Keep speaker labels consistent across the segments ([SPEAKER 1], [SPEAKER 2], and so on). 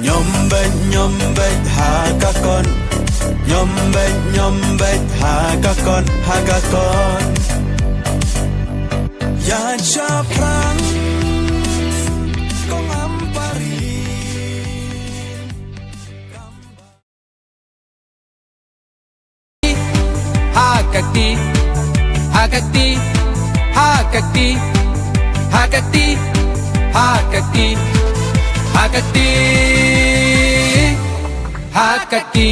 [SPEAKER 1] Nyombet hagakon Nyombet hagakon Ya Japrang Kong ampari
[SPEAKER 2] Hakakti Hakakti Hakakti Hakakti Hakakti Hakakti Hakakti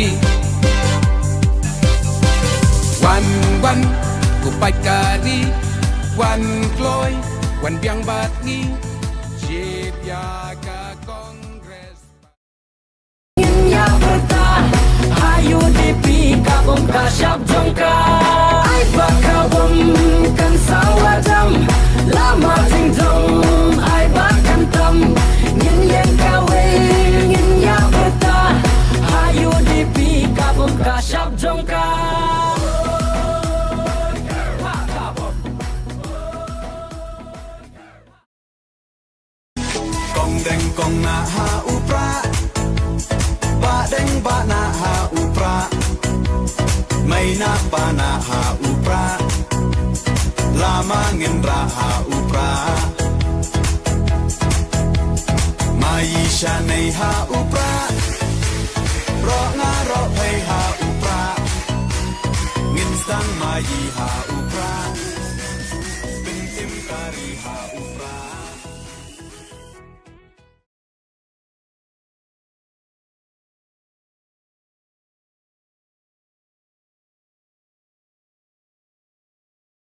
[SPEAKER 2] Wan Kupat kari Wan kloy Wan biang batni Sip yaga kongres
[SPEAKER 3] Yang bertah Hayu dipi kabum kasyap jongka Ai bakawum kan sawadam Lama tingdong Ai bakan tam Ngin yang kawe Ngin yang bertah Hayu dipi kabum kasyap jongka
[SPEAKER 1] Kong deng kong na ha upra Ba deng ba na ha upra May na pa na ha upra Lama ngendra ha upra Mai siya nay ha upra